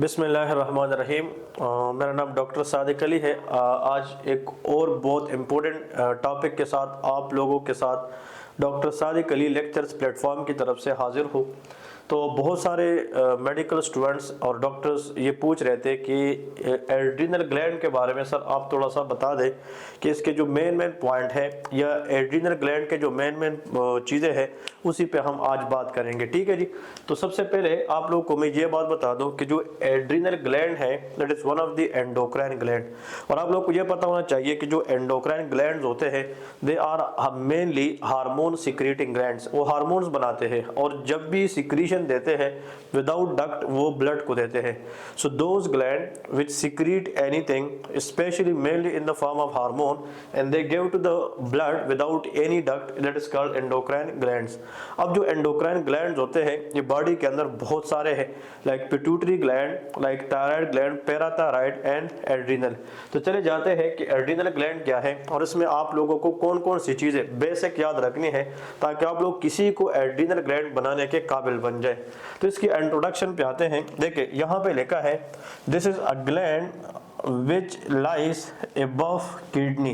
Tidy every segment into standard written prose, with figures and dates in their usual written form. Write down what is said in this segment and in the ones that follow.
बिस्मिल्लाहिर्रहमानिर्रहीम। मेरा नाम डॉक्टर सादिक अली है। आज एक और बहुत इम्पोर्टेंट टॉपिक के साथ आप लोगों के साथ doctor Sadiq Ali lectures platform की तरफ से हाजिर हूँ। तो बहुत सारे मेडिकल स्टूडेंट्स और डॉक्टर्स ये पूछ रहे थे कि एड्रीनल ग्लैंड के बारे में सर आप थोड़ा सा बता दें कि इसके जो मेन पॉइंट है या एड्रीनल ग्लैंड के जो मेन चीज़ें हैं उसी पे हम आज बात करेंगे। ठीक है जी। तो सबसे पहले आप लोगों को मैं ये बात बता दूं कि जो एड्रीनल ग्लैंड है that is one of the endocrine gland. और आप लोगों को ये पता होना चाहिए कि जो एंडोक्राइन ग्लैंड होते हैं they are mainly hormone secreting glands. वो हार्मोन्स बनाते हैं और जब भी सिक्रीशन देते हैं विदाउट डक्ट वो ब्लड को देते हैं। So those gland which secrete anything specially mainly in the form of hormone and they give to the blood without any duct that is called endocrine glands. अब जो endocrine glands होते हैं ये body के अंदर बहुत सारे हैं, like pituitary gland, like thyroid gland, parathyroid and adrenal. तो चले जाते हैं कि एड्रीनल ग्लैंड क्या है और इसमें आप लोगों को कौन कौन सी चीजें बेसिक याद रखनी है ताकि आप लोग किसी को एड्रीनल ग्लैंड बनाने के काबिल बन जाए। तो इसकी इंट्रोडक्शन पे आते हैं। देखिए यहाँ पे लिखा है this is a gland which lies above kidney.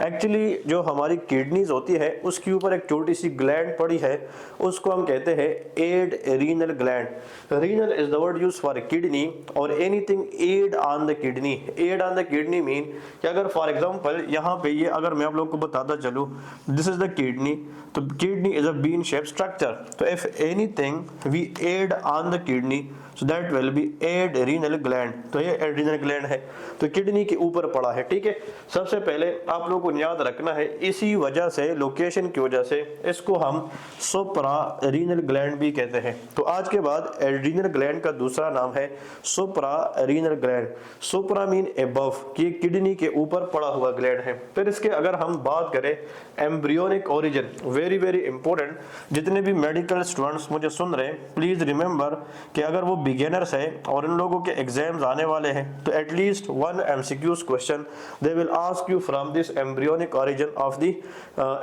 Actually जो हमारी किडनीज होती है उसके ऊपर एक छोटी सी ग्लैंड पड़ी है, उसको हम कहते हैं adrenal gland. Renal is the word use for kidney और anything add on the kidney. Add on the kidney mean कि अगर फॉर एग्जांपल यहाँ पे ये अगर मैं आप लोगों को बताता चलूँ दिस इज द किडनी, तो kidney is a bean shape structure. तो if anything we add on the kidney so that will be adrenal gland. तो ये एड्रीनल ग्लैंड है, तो किडनी के ऊपर पड़ा है। ठीक है। सबसे पहले आप लोगों को याद रखना है इसी वजह से, लोकेशन की वजह से इसको हम सुप्रा रीनल ग्लैंड भी कहते हैं। तो आज के बाद एड्रीनल ग्लैंड का दूसरा नाम है सुप्रा रीनल ग्लैंड। सुप्रा मीन अबव कि किडनी के ऊपर पड़ा हुआ ग्लैंड है। फिर इसके अगर हम बात करें embryonic origin, very very important. जितने भी मेडिकल स्टूडेंट्स मुझे सुन रहे हैं प्लीज रिमेंबर कि अगर वो बिगिनर्स है और इन लोगों के एग्जाम्स आने वाले हैं तो at least one MCQs question they will ask you from this embryonic origin of the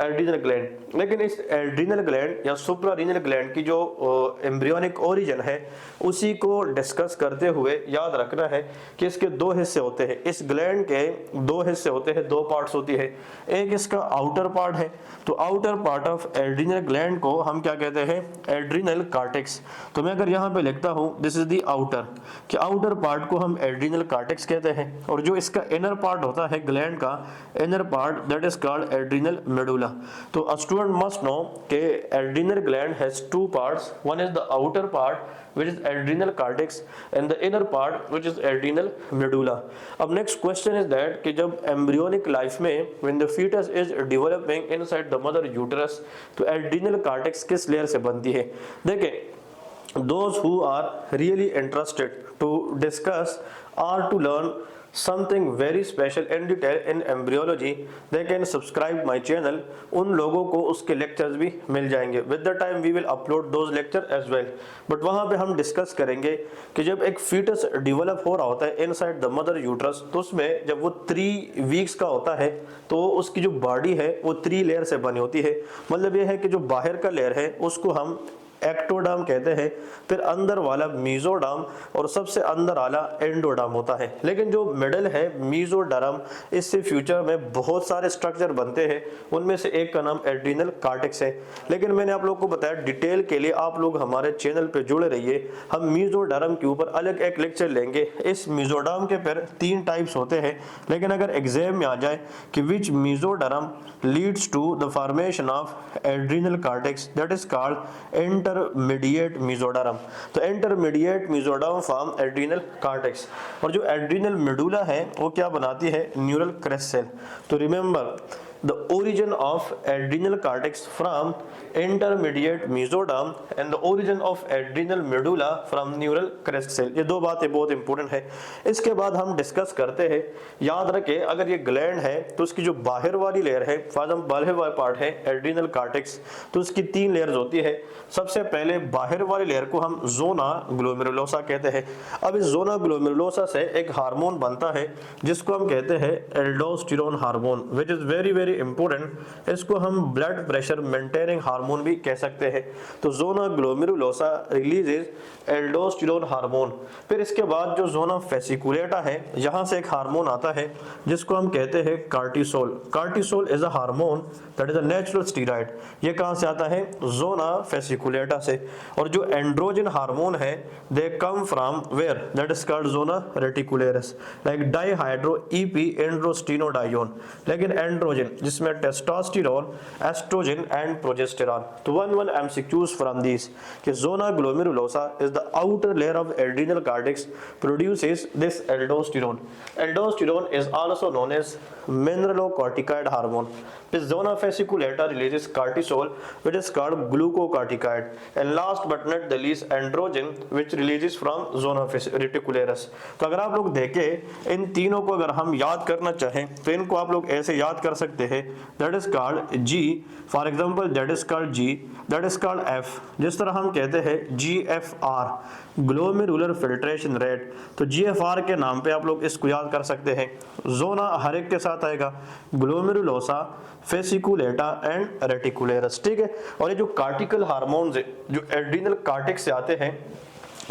adrenal gland. लेकिन इस एड्रीनल ग्लैंड या सुप्रारीनल ग्लैंड की जो एम्ब्रियोनिक ओरिजिन है उसी को डिस्कस करते हुए याद रखना है कि इसके दो हिस्से होते हैं। इस ग्लैंड के दो हिस्से होते हैं, दो पार्ट्स होती है। एक इसका आउटर पार्ट है, तो outer part of adrenal gland को हम क्या कहते हैं एड्रीनल कार्टेक्स। तो मैं अगर यहाँ पे लिखता हूँ दिस इज द आउटर, कि आउटर पार्ट को हम एड्रीनल कार्टेक्स कहते हैं और जो इसका इनर पार्ट होता है ग्लैंड का inner part that is called adrenal medulla. तो अ स्टूडेंट मस्ट नो कि adrenal gland has two parts, one is the outer part which is adrenal cortex and the inner part which is adrenal medulla. अब next question is that कि जब embryonic life में when the fetus is developing inside the mother uterus तो adrenal cortex किस layer से बनती है। देखिए those who are really interested to discuss or to learn something very special in detail in embryology they can subscribe my channel। उन लोगों को उसके लेक्चर्स भी मिल जाएंगे। with the time we will upload those lecture as well। But वहाँ पे हम discuss करेंगे कि जब एक फीटस डेवलप हो रहा होता है इनसाइड द मदर यूट्रस तो उसमें जब वो 3 वीक्स का होता है तो उसकी जो बॉडी है वो 3 लेयर से बनी होती है। मतलब ये है कि जो बाहर का लेयर है उसको हम एक्टोडर्म कहते हैं, फिर अंदर वाला मीजोडर्म और सबसे अंदर वाला एंडोडर्म होता है। लेकिन जो मिडल है मीजोडर्म, इससे फ्यूचर में बहुत सारे स्ट्रक्चर बनते हैं, उनमें से एक का नाम एड्रीनल कार्टेक्स है। लेकिन मैंने आप लोग को बताया डिटेल के लिए आप लोग हमारे चैनल पे जुड़े रहिए। हम मीजोडर्म के ऊपर अलग एक लेक्चर लेंगे। इस मीजोडर्म के फिर 3 टाइप्स होते हैं, लेकिन अगर एग्जाम में आ जाए कि which mesoderm leads to the formation of adrenal cortex that is called intermediate mesoderm. तो intermediate mesoderm form adrenal cortex और जो एड्रीनल मेडुला है वो क्या बनाती है न्यूरल क्रेस्ट सेल। तो remember the origin of adrenal cortex from intermediate mesoderm and the origin of adrenal medulla from neural crest cell। ये दो बातें बहुत इंपॉर्टेंट है। इसके बाद हम डिस्कस करते हैं। याद रखें अगर ये ग्लैंड है तो उसकी जो बाहर वाली लेयर है फॉर बाहर वाला पार्ट है एड्रीनल कार्टेक्स, तो उसकी 3 लेयर्स होती है। सबसे पहले बाहर वाली लेयर को हम जोना ग्लोमेरुलोसा कहते हैं। अब इस जोना ग्लोमेरुलोसा से एक हार्मोन बनता है जिसको हम कहते हैं aldosterone hormone which is very very important, इसको हम ब्लड प्रेशर मेंटेनिंग हार्मोन भी कह सकते हैं। तो zona glomerulosa releases aldosterone hormone. फिर इसके बाद जो जोना फेसिकुलेटा है, यहाँ से एक हार्मोन आता है जिसको हम कहते हैं cortisol. Cortisol is a hormone that is a natural steroid. ये कहाँ से आता है? जोना फेसिकुलेटा से। और जो एंड्रोजन हार्मोन है they come from where, that is called zona reticularis, like dihydro epi androstenedione. लेकिन एंड्रोजन जिसमें टेस्टोस्टेरोन, एस्ट्रोजन एंड प्रोजेस्टेरॉन। तो वन एमसीक्यूज फ्रॉम दिस कि zona glomerulosa is the outer layer of adrenal cortex produces this aldosterone. Aldosterone is also known as mineralocorticoid hormone. This zona fasciculata releases cortisol, which is called glucocorticoid, and last but not the least androgen, which releases from zona reticularis. तो अगर आप लोग देखें इन तीनों को अगर हम याद करना चाहें तो इनको आप लोग ऐसे याद कर सकते हैं, that is called G, for example that is called G, that is called F, जिस तरह हम कहते हैं GFR ग्लोमेरुलर फिल्ट्रेशन रेट। तो GFR के नाम पे आप लोग इसको याद कर सकते हैं। जोना हर एक के साथ आएगा, ग्लोमेरुलोसा, फेसिकुलेटा एंड रेटिकुलरिस, ठीक है। और ये जो कार्टिकल हार्मोन्स है जो एड्रिनल कार्टेक्स से आते हैं,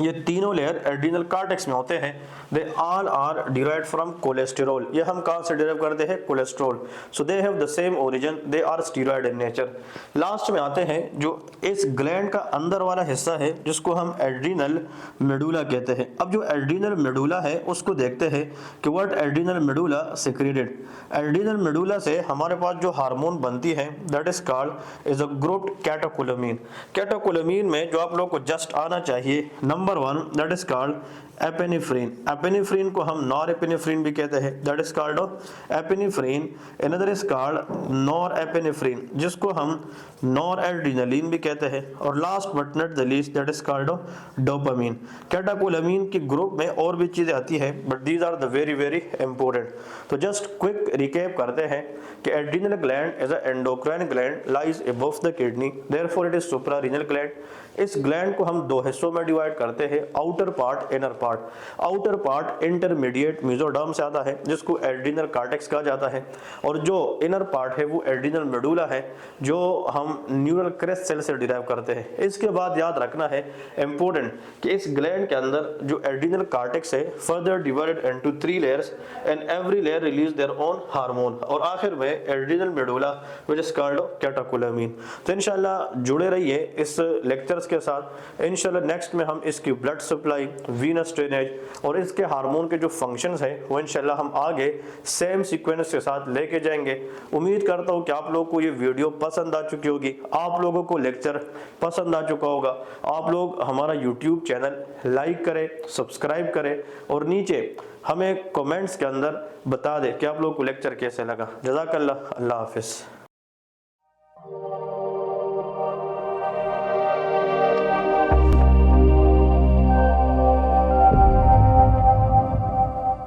ये तीनों लेयर एड्रिनल कार्टेक्स में होते हैं। They all are derived from cholesterol. ये हम कहाँ से डिराइव करते हैं? Cholesterol. So they have the same origin, they are steroid in nature. Last में आते हैं जो इस ग्लैंड का अंदर वाला हिस्सा है जिसको हम एड्रिनल मेडुला कहते हैं। अब जो एड्रिनल मेडुला है उसको देखते हैं कि what adrenal medulla secreted. Adrenal medulla से हमारे पास जो हार्मोन बनती है that is called is a group catecholamine. Catecholamine में जो आप लोग को जस्ट आना चाहिए number 1 that is called epinephrine. Epinephrine को हम नॉरएपिनेफ्रिन भी कहते हैं, that is called epinephrine. Another is called norepinephrine जिसको हम नॉरएड्रेनालिन भी कहते हैं। और last but not the least that is called dopamine. कैटेकोलामीन के ग्रुप में और भी चीजें आती है but these are the very very important. तो जस्ट क्विक रिकैप करते हैं कि adrenal gland is a endocrine gland lies above the kidney, therefore it is suprarenal gland. इस ग्लैंड को हम दो हिस्सों में डिवाइड करते हैं, outer part, inner part. Outer part intermediate mesoderm से आता है जिसको एड्रिनल कार्टेक्स कहा जाता है, और जो इनर पार्ट है वो एड्रिनल मेडुला है जो हम न्यूरल क्रेस्ट सेल से डिराइव करते हैं। इसके बाद याद रखना है इंपॉर्टेंट कि इस ग्लैंड के अंदर जो एड्रिनल कार्टेक्स है further divided into 3 layers and every layer release their own hormone, और आखिर में adrenal medulla which is called catecholamine. तो इंशाल्लाह जुड़े रहिए इस लेक्चर्स के साथ। इंशाल्लाह नेक्स्ट में हम इसकी ब्लड सप्लाई, वीनस ड्रेनेज और इसके हार्मोन के जो फंक्शंस हैं वो इंशाल्लाह हम आगे सेम सीक्वेंस के साथ लेके जाएंगे। उम्मीद करता हूँ कि आप लोगों को ये वीडियो पसंद आ चुकी होगी, आप लोगों को लेक्चर पसंद आ चुका होगा। आप लोग हमारा यूट्यूब चैनल लाइक करें, सब्सक्राइब करें और नीचे हमें कमेंट्स के अंदर बता दें कि आप लोगों को लेक्चर कैसे लगा। जज़ाकल्लाह, अल्लाह हाफिज़।